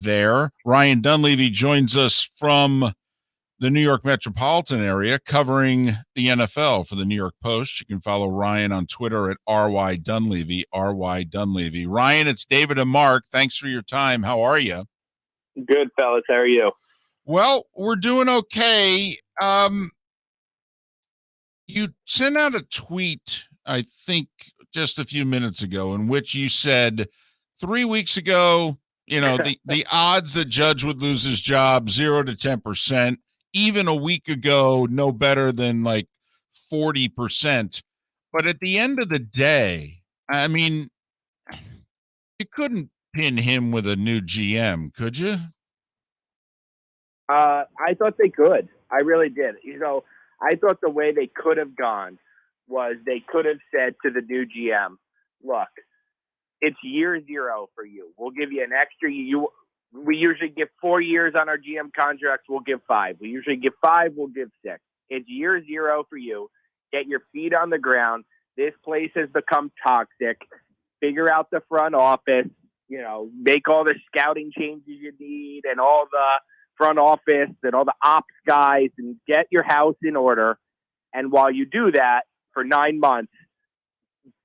there. Ryan Dunleavy joins us from the New York metropolitan area covering the NFL for the New York Post. You can follow Ryan on Twitter at RY Dunleavy, RY Dunleavy. Ryan, it's David and Mark. Thanks for your time. How are you? Good, fellas. How are you? Well, we're doing okay. You sent out a tweet, I think, just a few minutes ago, in which you said 3 weeks ago, the odds that Judge would lose his job 0 to 10%. Even a week ago, no better than like 40%. But at the end of the day, I mean, you couldn't pin him with a new GM, could you? I thought they could. I really did. I thought the way they could have gone was they could have said to the new GM, look, it's year 0 for you. We'll give you an extra. We usually give 4 years on our GM contracts. We'll give 5. We usually give 5. We'll give 6. It's year 0 for you. Get your feet on the ground. This place has become toxic. Figure out the front office. Make all the scouting changes you need and all the front office and all the ops guys and get your house in order. And while you do that for 9 months,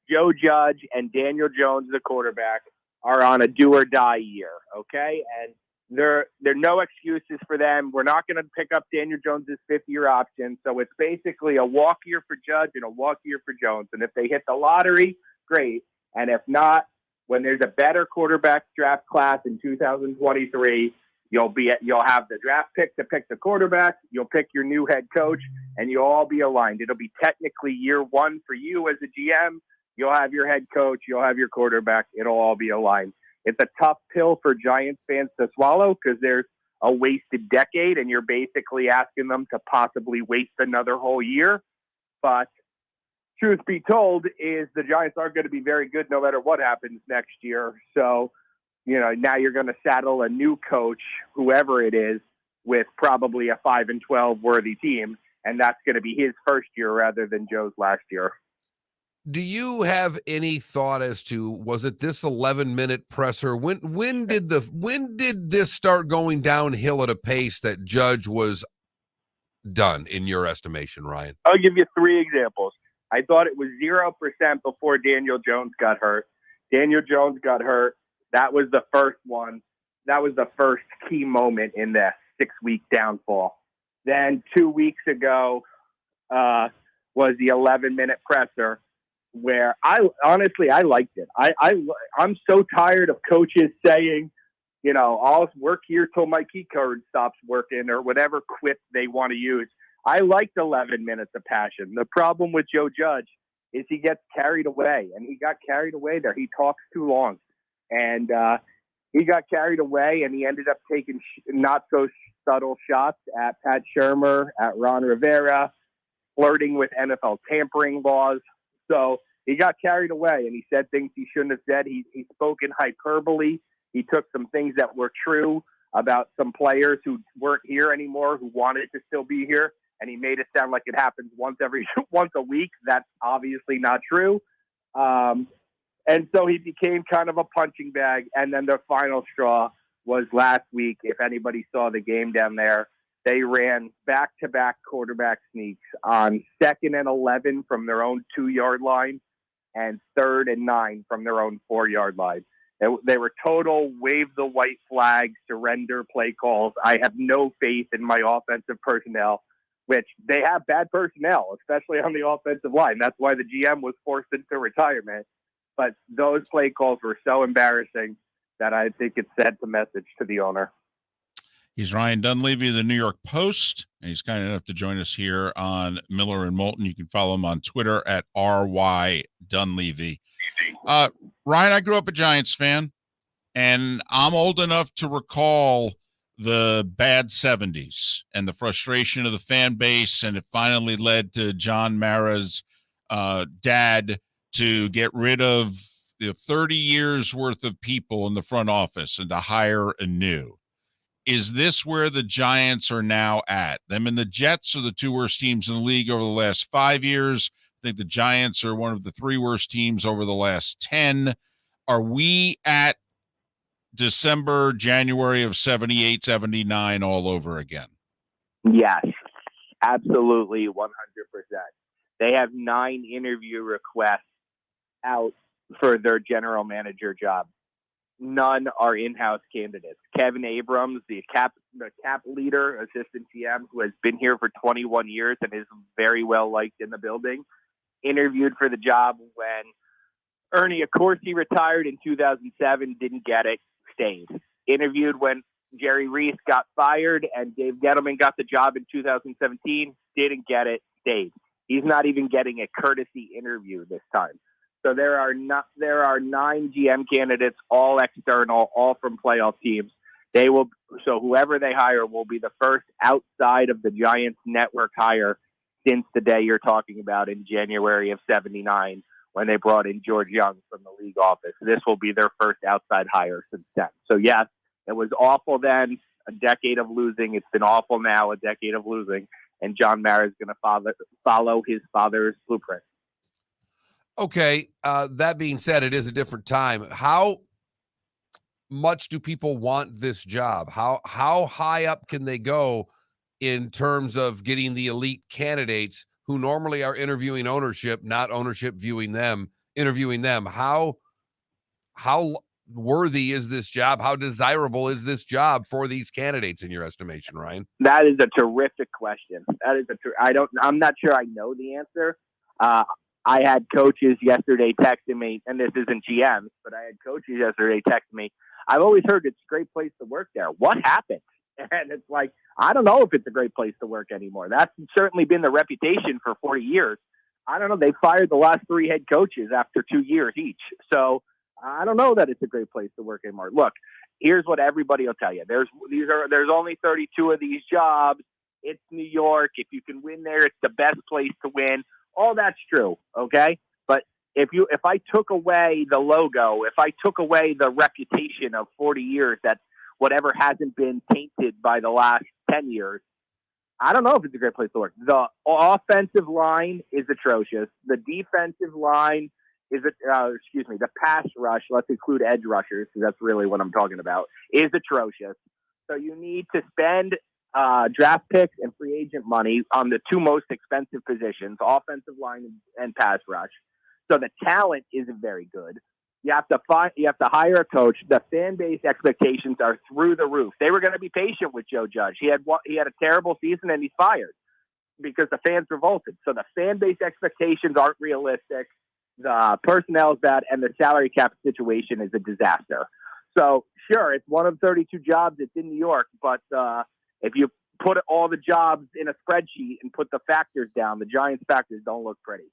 Joe Judge and Daniel Jones, the quarterback, are on a do or die year. Okay. And there are no excuses for them. We're not going to pick up Daniel Jones's 5th-year option. So it's basically a walk year for Judge and a walk year for Jones. And if they hit the lottery, great. And if not, when there's a better quarterback draft class in 2023, you'll have the draft pick to pick the quarterback. You'll pick your new head coach, and you'll all be aligned. It'll be technically year 1 for you as a GM. You'll have your head coach. You'll have your quarterback. It'll all be aligned. It's a tough pill for Giants fans to swallow because there's a wasted decade, and you're basically asking them to possibly waste another whole year. But truth be told is the Giants are going to be very good no matter what happens next year. So, now you're going to saddle a new coach, whoever it is, with probably a 5-12 worthy team. And that's going to be his first year rather than Joe's last year. Do you have any thought as to, was it this 11-minute presser? When did this start going downhill at a pace that Judge was done in your estimation, Ryan? I'll give you 3 examples. I thought it was 0% before Daniel Jones got hurt. Daniel Jones got hurt. That was the first one. That was the first key moment in the 6-week downfall. Then 2 weeks ago was the 11-minute presser, where I liked it. I'm so tired of coaches saying, I'll work here till my key card stops working or whatever quip they want to use. I liked 11 minutes of passion. The problem with Joe Judge is he gets carried away, and he got carried away there. He talks too long, and he got carried away, and he ended up taking not so subtle shots at Pat Shurmur, at Ron Rivera, flirting with NFL tampering laws. So he got carried away, and he said things he shouldn't have said. He spoke in hyperbole. He took some things that were true about some players who weren't here anymore, who wanted to still be here, and he made it sound like it happens once a week. That's obviously not true. And so he became kind of a punching bag. And then the final straw was last week. If anybody saw the game down there, they ran back-to-back quarterback sneaks on 2nd and 11 from their own 2-yard line and 3rd and 9 from their own 4-yard line. They were total wave the white flag, surrender play calls. I have no faith in my offensive personnel, which they have bad personnel, especially on the offensive line. That's why the GM was forced into retirement. But those play calls were so embarrassing that I think it sent the message to the owner. He's Ryan Dunleavy of the New York Post, and he's kind enough to join us here on Miller and Moulton. You can follow him on Twitter at RY Dunleavy. Ryan, I grew up a Giants fan, and I'm old enough to recall the bad 70s and the frustration of the fan base, and it finally led to John Mara's dad to get rid of the 30 years worth of people in the front office and to hire anew. Is this where the Giants are now at? Them and the Jets are the 2 worst teams in the league over the last 5 years. I think the Giants are one of the 3 worst teams over the last 10. Are we at December, January of 78, 79 all over again. Yes, absolutely, 100%. They have 9 interview requests out for their general manager job. None are in-house candidates. Kevin Abrams, the cap leader, assistant GM, who has been here for 21 years and is very well liked in the building, interviewed for the job when Ernie Accorsi retired in 2007, didn't get it, stayed. Interviewed when Jerry Reese got fired and Dave Gettleman got the job in 2017, didn't get it, stayed. He's not even getting a courtesy interview this time. So there are 9 GM candidates, all external, all from playoff teams. So whoever they hire will be the first outside of the Giants network hire since the day you're talking about in January of 79 when they brought in George Young from the league office. This will be their first outside hire since then. So yes, it was awful then, a decade of losing. It's been awful now, a decade of losing. And John Mara is going to follow his father's blueprint. Okay, that being said, it is a different time. How much do people want this job? How high up can they go in terms of getting the elite candidates who normally are interviewing ownership, not ownership interviewing them? How worthy is this job? How desirable is this job for these candidates in your estimation, Ryan? That is a terrific question. I'm not sure I know the answer. I had coaches yesterday texting me, and this isn't GMs, but I had coaches yesterday texting me. I've always heard it's a great place to work there. What happened? And it's like, I don't know if it's a great place to work anymore. That's certainly been the reputation for 40 years. I don't know. They fired the last 3 head coaches after 2 years each. So I don't know that it's a great place to work anymore. Look, here's what everybody will tell you. There's only 32 of these jobs. It's New York. If you can win there, it's the best place to win. All that's true, okay? But if I took away the logo, if I took away the reputation of 40 years that whatever hasn't been tainted by the last 10 years, I don't know if it's a great place to work. The offensive line is atrocious. The defensive line is, the pass rush, let's include edge rushers, because that's really what I'm talking about, is atrocious. So you need to spend draft picks and free agent money on the 2 most expensive positions, offensive line and pass rush. So the talent isn't very good. You have to hire a coach. The fan base expectations are through the roof. They were going to be patient with Joe Judge. He had a terrible season and he's fired because the fans revolted. So the fan base expectations aren't realistic. The personnel is bad, and the salary cap situation is a disaster. So sure, it's one of 32 jobs. It's in New York, but if you put all the jobs in a spreadsheet and put the factors down, the Giants factors don't look pretty.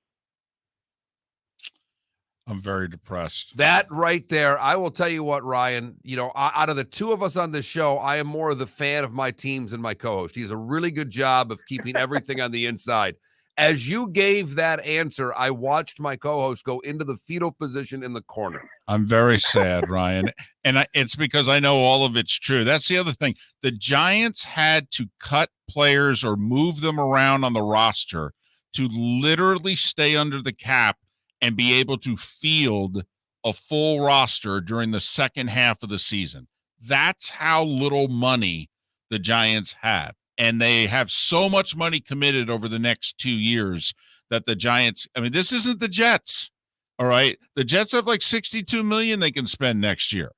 I'm very depressed. That right there, I will tell you what, Ryan, out of the 2 of us on this show, I am more of the fan of my teams than my co-host. He does a really good job of keeping everything on the inside. As you gave that answer, I watched my co-host go into the fetal position in the corner. I'm very sad, Ryan. And it's because I know all of it's true. That's the other thing. The Giants had to cut players or move them around on the roster to literally stay under the cap and be able to field a full roster during the second half of the season. That's how little money the Giants have. And they have so much money committed over the next 2 years that the Giants, this isn't the Jets. All right. The Jets have like $62 million they can spend next year.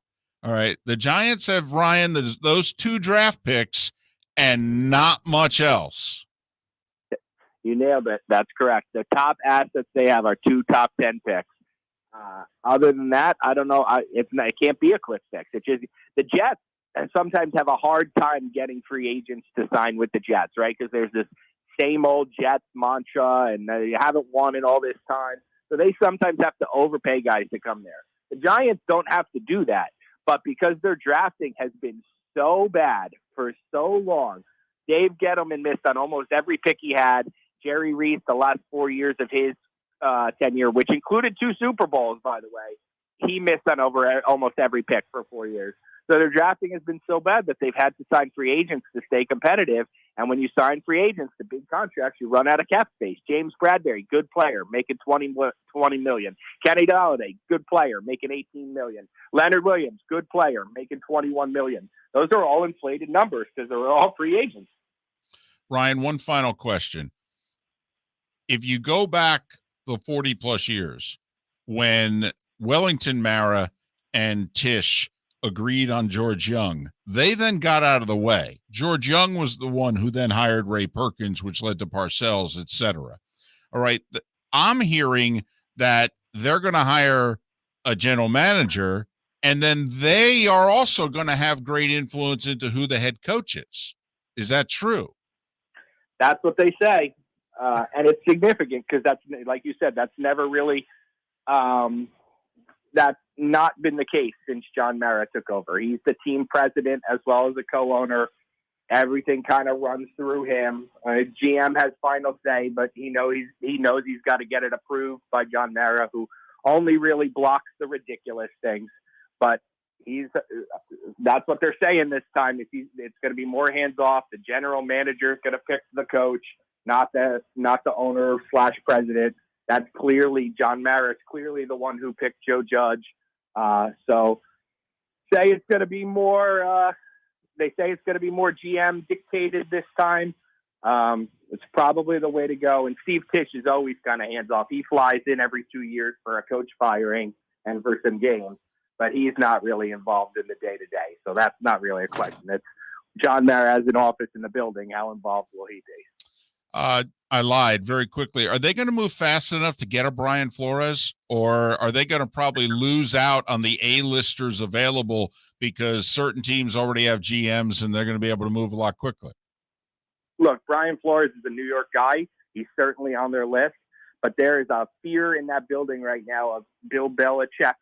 All right. The Giants have, Ryan, those 2 draft picks and not much ch. You nailed it. That's correct. The top assets they have are 2 top 10 picks. Other than that, I don't know. It can't be a quick fix. It's just the Jets sometimes have a hard time getting free agents to sign with the Jets, right? Because there's this same old Jets mantra, and they haven't won in all this time. So they sometimes have to overpay guys to come there. The Giants don't have to do that. But because their drafting has been so bad for so long, Dave Gettleman missed on almost every pick he had. Jerry Reese, the last 4 years of his tenure, which included 2 Super Bowls, by the way, he missed on almost every pick for 4 years. So their drafting has been so bad that they've had to sign free agents to stay competitive. And when you sign free agents to big contracts, you run out of cap space. James Bradbury, good player, making $20 million. Kenny Golladay, good player, making $18 million. Leonard Williams, good player, making $21 million. Those are all inflated numbers because they're all free agents. Ryan, one final question. If you go back the 40 plus years when Wellington Mara and Tisch agreed on George Young, they then got out of the way. George Young was the one who then hired Ray Perkins, which led to Parcells, etc. All right. I'm hearing that they're going to hire a general manager, and then they are also going to have great influence into who the head coach is. Is that true? That's what they say. And it's significant because that's, like you said, that's never really, that's not been the case since John Mara took over. He's the team president as well as the co-owner. Everything kind of runs through him. GM has final say, but he knows he's got to get it approved by John Mara, who only really blocks the ridiculous things. But that's what they're saying this time. It's going to be more hands off. The general manager is going to pick the coach, not the owner / president. That's clearly John Mara. It's clearly the one who picked Joe Judge. So say it's going to be more. They say it's going to be more GM dictated this time. It's probably the way to go. And Steve Tisch is always kind of hands off. He flies in every 2 years for a coach firing and for some games, but he's not really involved in the day to day. So that's not really a question. It's John Mara has an office in the building. How involved will he be? I lied very quickly. Are they going to move fast enough to get a Brian Flores, or are they going to probably lose out on the A-listers available because certain teams already have GMs and they're going to be able to move a lot quickly? Look, Brian Flores is a New York guy. He's certainly on their list, but there is a fear in that building right now of Bill Belichick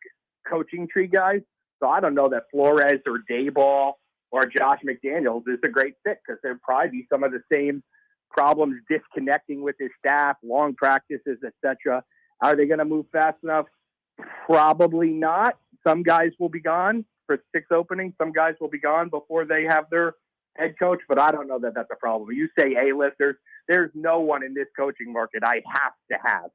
coaching tree guys. So I don't know that Flores or Daboll or Josh McDaniels is a great fit because there'd probably be some of the same problems disconnecting with his staff, long practices, etc. Are they going to move fast enough? Probably not. Some guys will be gone for 6 openings. Some guys will be gone before they have their head coach, but I don't know that that's a problem. You say A-listers, there's no one in this coaching market I have to have.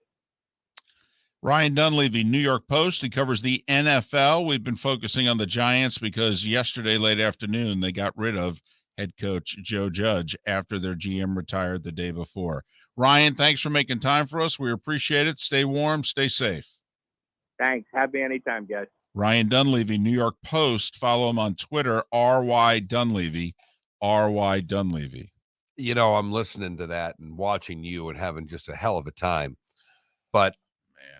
Ryan Dunleavy, New York Post. He covers the NFL. We've been focusing on the Giants because yesterday, late afternoon, they got rid of head coach Joe Judge after their GM retired the day before. Ryan, thanks for making time for us. We appreciate it. Stay warm, stay safe. Thanks. Have me anytime, guys. Ryan Dunleavy, New York Post. Follow him on Twitter, RY Dunleavy, RY Dunleavy. You know, I'm listening to that and watching you and having just a hell of a time. But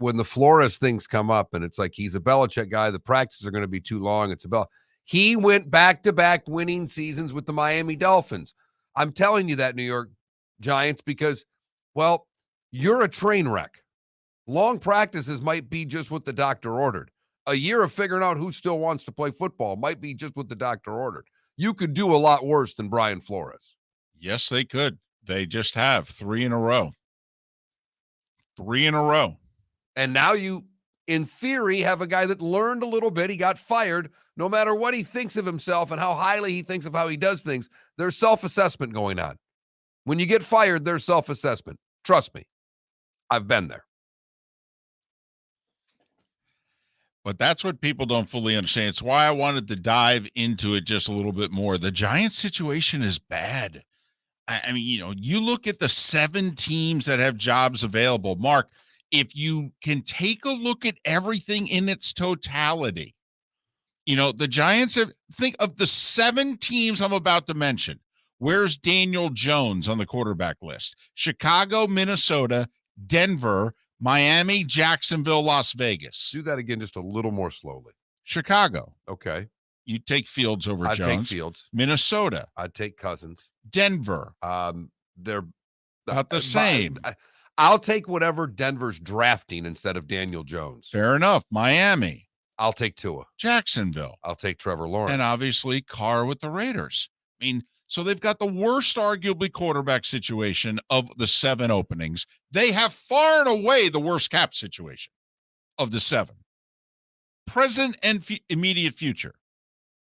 when the Flores things come up and it's like he's a Belichick guy, the practices are going to be too long. It's about he went back-to-back winning seasons with the Miami Dolphins. I'm telling you that, New York Giants, because, well, you're a train wreck. Long practices might be just what the doctor ordered. A year of figuring out who still wants to play football might be just what the doctor ordered. You could do a lot worse than Brian Flores. Yes, they could. They just have 3 in a row. 3 in a row. And now you, in theory, have a guy that learned a little bit. He got fired. No matter what he thinks of himself and how highly he thinks of how he does things, there's self-assessment going on. When you get fired, there's self-assessment. Trust me. I've been there. But that's what people don't fully understand. It's why I wanted to dive into it just a little bit more. The Giants situation is bad. I mean, you know, you look at the 7 teams that have jobs available. Mark, if you can take a look at everything in its totality, you know, the Giants have, think of the 7 teams I'm about to mention. Where's Daniel Jones on the quarterback list? Chicago, Minnesota, Denver, Miami, Jacksonville, Las Vegas. Do that again just a little more slowly. Chicago. Okay. You take Fields over I'd Jones. take Fields. Minnesota. I'd take Cousins. Denver. They're Not the same. I'll take whatever Denver's drafting instead of Daniel Jones. Fair enough. Miami. I'll take Tua. Jacksonville. I'll take Trevor Lawrence. And obviously Carr with the Raiders. I mean, so they've got the worst, arguably, quarterback situation of the 7 openings. They have far and away the worst cap situation of the 7. Present and immediate future.